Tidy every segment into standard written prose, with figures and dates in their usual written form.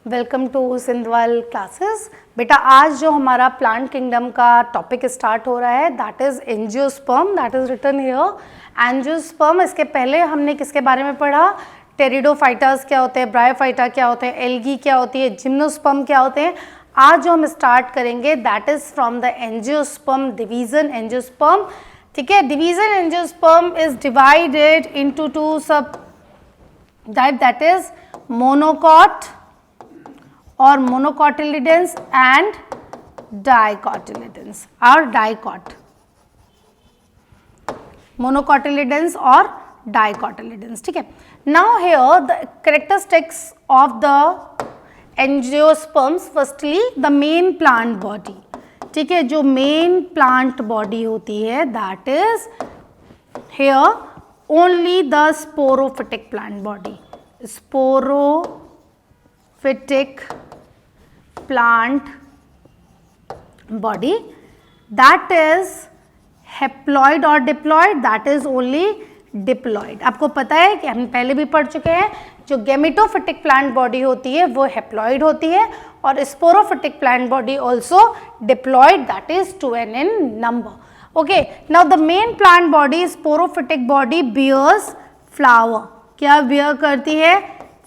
Welcome to Sindhwal classes. बेटा आज जो हमारा प्लांट किंगडम का टॉपिक स्टार्ट हो रहा है that is angiosperm, that is written here angiosperm. इसके पहले हमने किसके बारे में पढ़ा? टेरिडोफाइटास क्या होते हैं, ब्रायोफाइटा क्या होते हैं, एल्गी क्या होती है, जिम्नोस्पर्म क्या होते हैं। आज जो हम स्टार्ट करेंगे that is from the angiosperm division angiosperm. ठीक है, division angiosperm is divided into two sub type, that is monocot or monocotyledons and dicotyledons or dicot, monocotyledons or dicotyledons. ठीक है, now here the characteristics of the angiosperms, firstly the main plant body. ठीक है, जो main plant body होती है that is here only the sporophytic plant body, sporophytic plant body, that is haploid or diploid, that is only diploid. आपको पता है कि हम पहले भी पढ़ चुके हैं, जो गेमेटोफिटिक प्लांट बॉडी होती है वो हेप्लॉइड होती है और sporophytic plant body also diploid, that is 2n in number. Okay, now the main plant body sporophytic body bears flower. क्या bear करती है?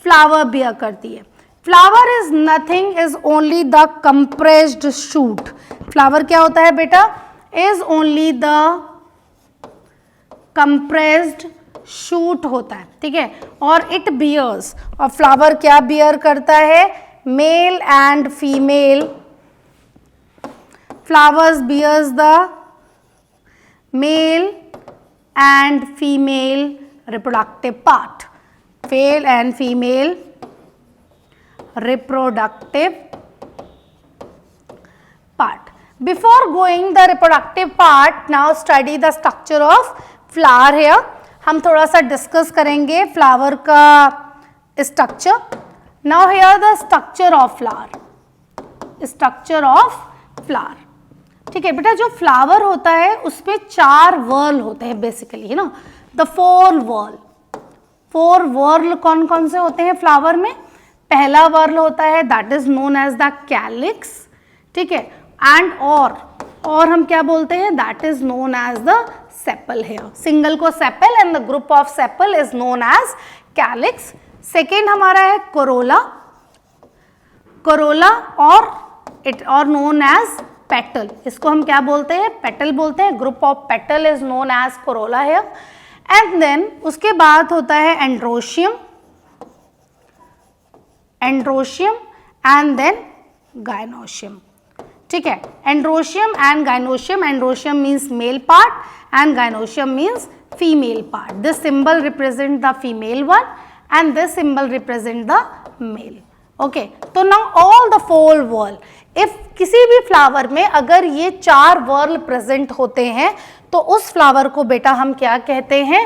फ्लावर bear करती है. Flower is nothing is only the compressed shoot. Flower क्या होता है बेटा? Is only the compressed shoot होता है. ठीक है, और इट बियर्स, और फ्लावर क्या बियर करता है? Male and female. Flowers bears the male and female reproductive part, male and female reproductive part. Before going the reproductive part, now study the structure of flower here. हम थोड़ा सा discuss करेंगे flower का structure. Now here the structure of flower, structure of flower. ठीक है बेटा, जो flower होता है उसमें 4 व्हर्ल होते हैं बेसिकली, है ना. द 4 व्हर्ल कौन कौन से होते हैं फ्लावर में? पहला वर्ल होता है that is known as the calyx. ठीक है, एंड और हम क्या बोलते हैं? That is known as the sepal. Here single को sepal and the group of sepal is known as calyx. Second हमारा है कोरोला और नोन एज पेटल. इसको हम क्या बोलते हैं? पेटल बोलते हैं. Group of petal is known as corolla here. And then उसके बाद होता है एंड्रोशियम and then gynoecium. ठीक है, androecium and gynoecium. Androecium means male part and gynoecium means female part. This symbol represent the female one and this symbol represent the male. Okay, तो now all the 4 whorl, if किसी भी flower में अगर ये 4 whorl present होते हैं तो उस फ्लावर को बेटा हम क्या कहते हैं?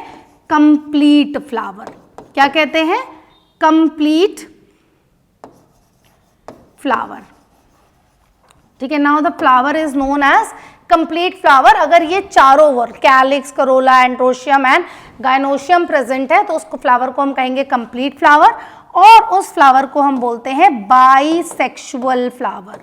Complete flower. क्या कहते हैं? Complete flower. ठीक है, now the flower is known as complete flower. अगर ये चारों word calyx, corolla, androecium and gynoecium present है तो उसको फ्लावर को हम कहेंगे कंप्लीट फ्लावर. और उस फ्लावर को हम बोलते हैं bisexual flower.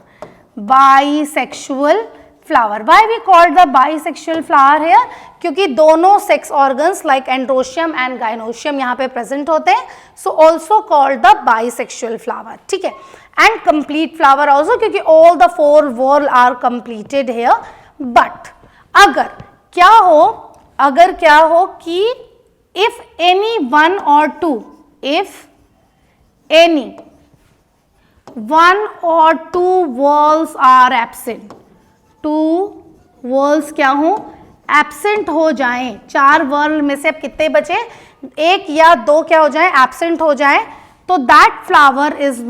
Bisexual flower. Why we called the bisexual flower here? क्योंकि दोनों sex organs like androecium and gynoecium यहाँ पे प्रेजेंट होते हैं. So also called the bisexual flower. ठीक है, एंड कंप्लीट फ्लावर ऑल्सो क्योंकि all the 4 whorl are completed here. But अगर क्या हो कि if any 1 or 2, if any 1 or 2 whorls are absent, 2 whorls क्या हो? एब्सेंट हो जाएं. 4 whorl में से अब कितने बचे? 1 या 2 क्या हो जाएं? एब्सेंट हो जाएं. तो that flower is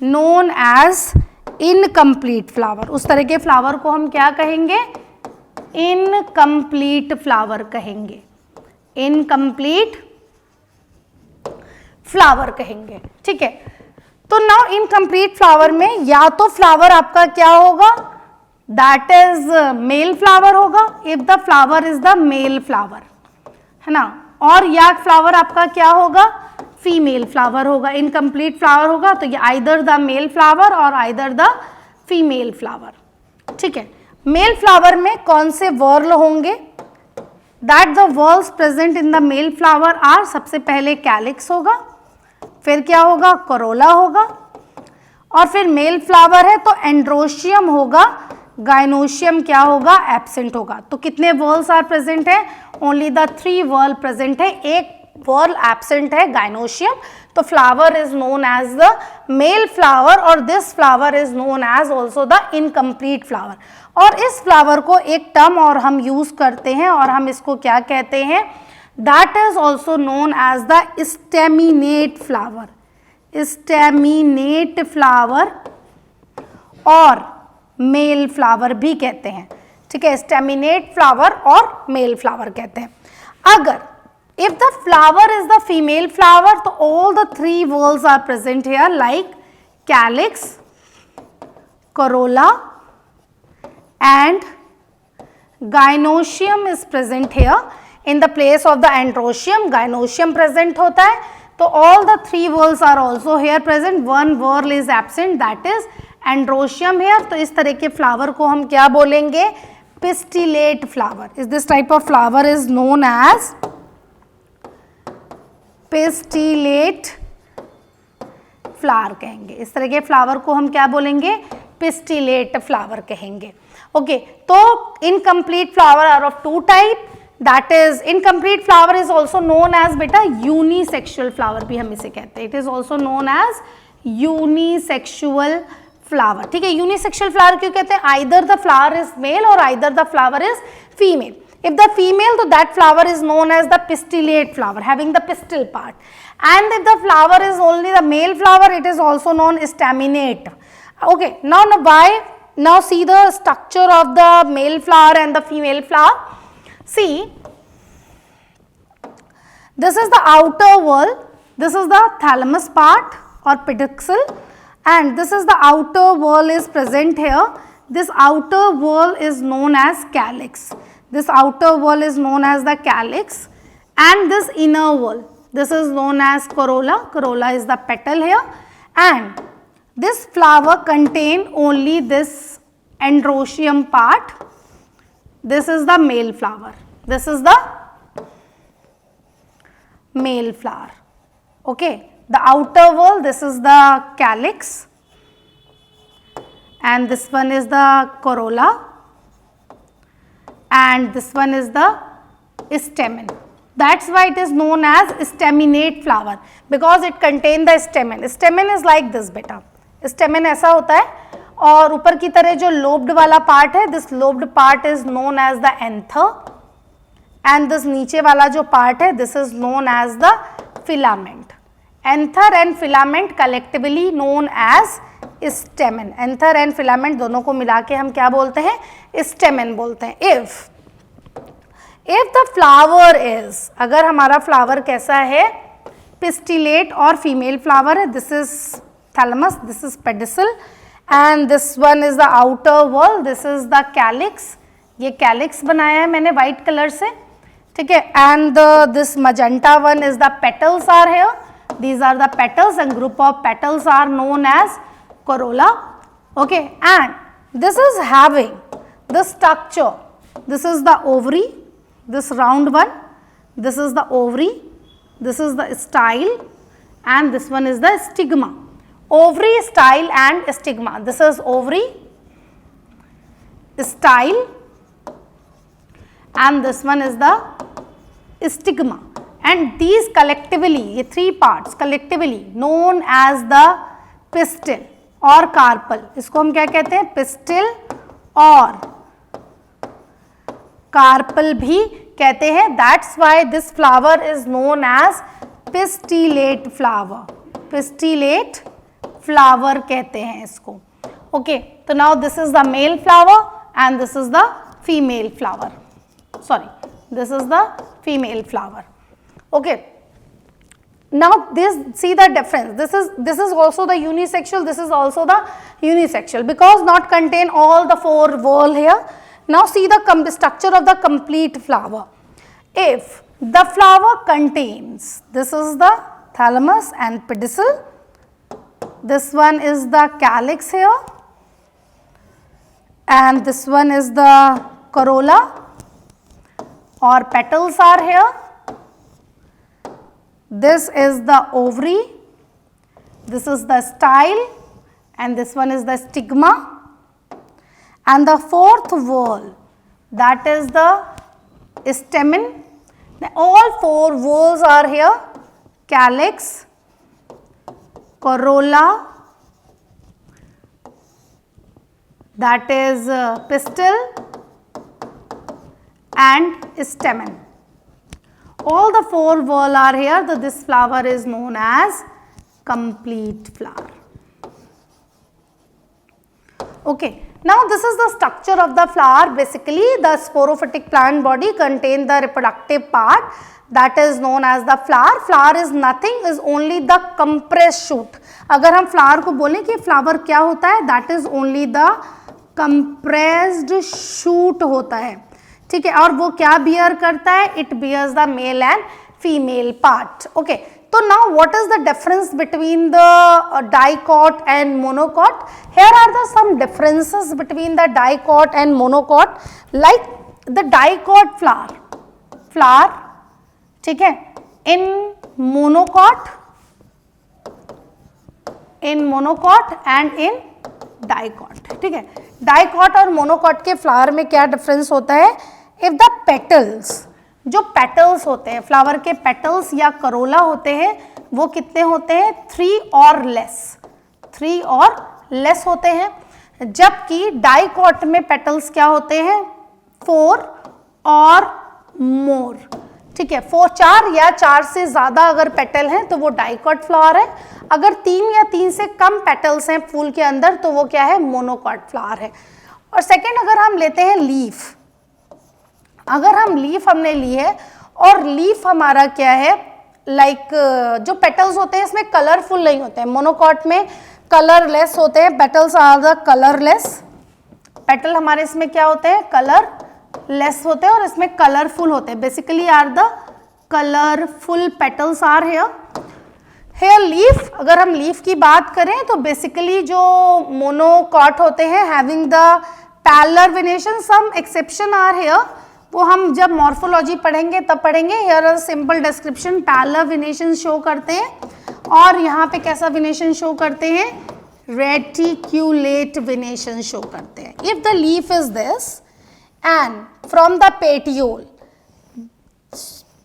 known as incomplete flower. उस तरह के फ्लावर को हम क्या कहेंगे? इनकम्प्लीट फ्लावर कहेंगे. इनकम्प्लीट फ्लावर कहेंगे. ठीक है, तो नाउ इनकम्प्लीट फ्लावर में या तो फ्लावर आपका क्या होगा? दैट इज मेल फ्लावर होगा. If the flower is the male flower, है ना. और यह फ्लावर आपका क्या होगा, फीमेल फ्लावर होगा, इनकम्प्लीट फ्लावर होगा, तो ये आइदर द मेल फ्लावर और आइदर द फीमेल फ्लावर, ठीक है। मेल फ्लावर में कौन से वर्ल होंगे, that the whorls present in the male flower are, सबसे पहले कैलिक्स होगा, फिर क्या होगा, कोरोला होगा, और फिर मेल फ्लावर है तो एंड्रोशियम होगा, गाइनोशियम क्या होगा, एब्सेंट होगा। तो कितने वर्ल्स आर प्रेजेंट है, ओनली द 3 वर्ल प्रेजेंट है, एक वर्ल एब्सेंट है गाइनोशियम, तो flower is known as the male flower और this flower is known as also the incomplete flower. और इस फ्लावर को एक टर्म और हम यूज करते हैं और हम इसको क्या कहते हैं, that is also known as the staminate flower, staminate flower और मेल फ्लावर भी कहते हैं, ठीक है, स्टेमिनेट फ्लावर और मेल फ्लावर कहते हैं। अगर if the flower is the female flower, तो all the 3 whorls are present here like calyx, corolla and gynoecium is present here. In the place of the androecium, gynoecium present होता है, तो all the 3 whorls are also here present, 1 whorl is absent, that is androecium here। तो इस तरह के flower को हम क्या बोलेंगे, pistillate flower। Is this type of flower is known as pistillate flower कहेंगे, इस तरह के फ्लावर को हम क्या बोलेंगे, पिस्टिलेट फ्लावर कहेंगे। ओके, तो incomplete flower are of 2 type, that is incomplete flower is also known as बेटा यूनिसेक्सुअल फ्लावर भी हम इसे कहते हैं, it is also known as unisexual flower, ठीक है। यूनिसेक्सुअल फ्लावर क्यों कहते हैं, either the flower is male और either the flower is female. If the female, so that flower is known as the pistillate flower, having the pistil part. And if the flower is only the male flower, it is also known as staminate. Okay, now why? Now see the structure of the male flower and the female flower. See, this is the outer wall, this is the thalamus part or pedicel, and this is the outer wall is present here. This outer wall is known as calyx. This outer wall is known as the calyx, and this inner wall, this is known as corolla. Corolla is the petal here, and this flower contain only this androecium part. This is the male flower. This is the male flower. Okay, the outer wall, this is the calyx, and this one is the corolla, and this one is the stamen. That's why it is known as staminate flower, because it contain the stamen. Stamen is like this beta, stamen ऐसा होता है, और ऊपर की तरह जो lobed वाला part है, this lobed part is known as the anther, and this नीचे वाला जो part है, this is known as the filament. Anther and filament collectively known as stamen. Anther and filament दोनों को मिला के हम क्या बोलते हैं, stamen बोलते हैं। If the flower is, अगर हमारा फ्लावर कैसा है, pistillate और फीमेल फ्लावर है, this is thalamus, this is pedicel, and this one is the outer wall, this is the calyx, ये calyx बनाया है मैंने white कलर से, ठीक है, and this magenta one is the petals are here, these are the petals and group of petals are known as corolla. Okay, and this is having the structure, this is the ovary, this round one, this is the ovary, this is the style, and this one is the stigma. Ovary, style and stigma. This is ovary, style, and this one is the stigma, and these collectively, ये 3 parts collectively known as the pistil और carpel, इसको हम क्या कहते हैं, pistil और carpel भी कहते हैं। That's why this flower is known as pistillate flower, pistillate flower कहते हैं इसको। ओके, तो now this is the male flower and this is the female flower, sorry this is the female flower. Okay, now this, see the difference, this is also the unisexual, this is also the unisexual, because not contain all the 4 whorl here. Now see the structure of the complete flower. If The flower contains, this is the thalamus and pedicel, this one is the calyx here, and this one is the corolla or petals are here. This is the ovary, this is the style, and this one is the stigma. And the fourth whorl, that is the stamen. All four whorls are here: calyx, corolla, that is pistil, and stamen. All the four whorl are here. So this flower is known as complete flower. Okay. Now this is the structure of the flower. Basically the sporophytic plant body contain the reproductive part, that is known as the flower. Flower is nothing, is only the compressed shoot. अगर हम flower को बोलें कि flower क्या होता है, that is only the compressed shoot होता है, ठीक है. और वो क्या bear करता है, it bears the male and female part. Okay. So now what is the difference between the dicot and monocot? Here are the some differences between the dicot and monocot. Like the dicot flower, ठीक है, in monocot and in dicot, ठीक है. Dicot और monocot के flower में क्या difference होता है? If the petals, जो पेटल्स होते हैं, फ्लावर के पेटल्स या करोला होते हैं, वो कितने होते हैं? 3 और लेस होते हैं. जबकि डाइकॉट में पेटल्स क्या होते हैं? 4 और मोर, ठीक है. 4 या 4 से ज्यादा अगर पेटल हैं तो वो डाइकॉट फ्लावर है. अगर 3 या 3 से कम पेटल्स हैं फूल के अंदर तो वो क्या है? मोनोकॉट फ्लावर है. और सेकेंड, अगर हम लेते हैं लीफ, अगर हम लीफ हमने ली है और लीफ हमारा क्या है, लाइक जो पेटल्स होते हैं इसमें कलरफुल नहीं होते हैं. मोनोकॉट में कलरलेस होते हैं, petals are the colourless. Petal हमारे इसमें क्या होते हैं? कलरलेस होते हैं और इसमें कलरफुल होते हैं. Basically are the colourful petals are here leaf. अगर हम लीफ की बात करें तो बेसिकली जो मोनोकॉट होते हैं having the parallel venation, some exception are here, वो हम जब मॉर्फोलॉजी पढ़ेंगे तब पढ़ेंगे. Here simple description, parallel venation show करते हैं और यहाँ पे कैसा वेनेशन शो करते हैं? रेटिक्यूलेट वेनेशन शो करते हैं. If the leaf is this and from the petiole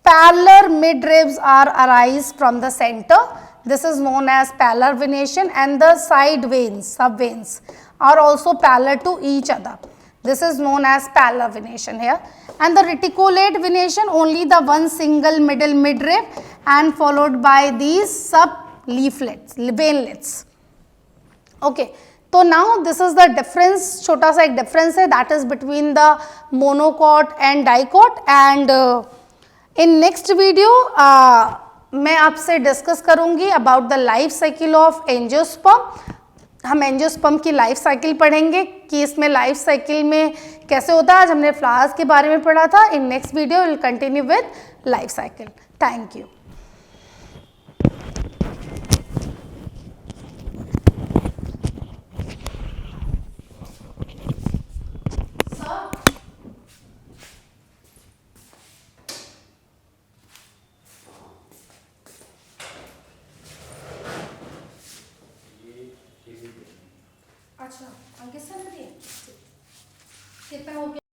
parallel midribs are arise from the center, this is known as pallar venation, and the side veins, subveins are also parallel to each other, this is known as pallar venation here. And the reticulate venation, only the one single middle midrib and followed by these sub leaflets, veinlets. Okay, so now this is the difference, छोटा सा एक difference है, that is between the monocot and dicot. And in next video मैं आपसे discuss करूंगी about the life cycle of angiosperm. हम angiosperm की life cycle पढ़ेंगे कि इसमें लाइफ साइकिल में कैसे होता है. आज हमने फ्लावर्स के बारे में पढ़ा था. In next video will continue with life cycle. Thank you. अच्छा, अंकित सर ने दिए कितना हो गया?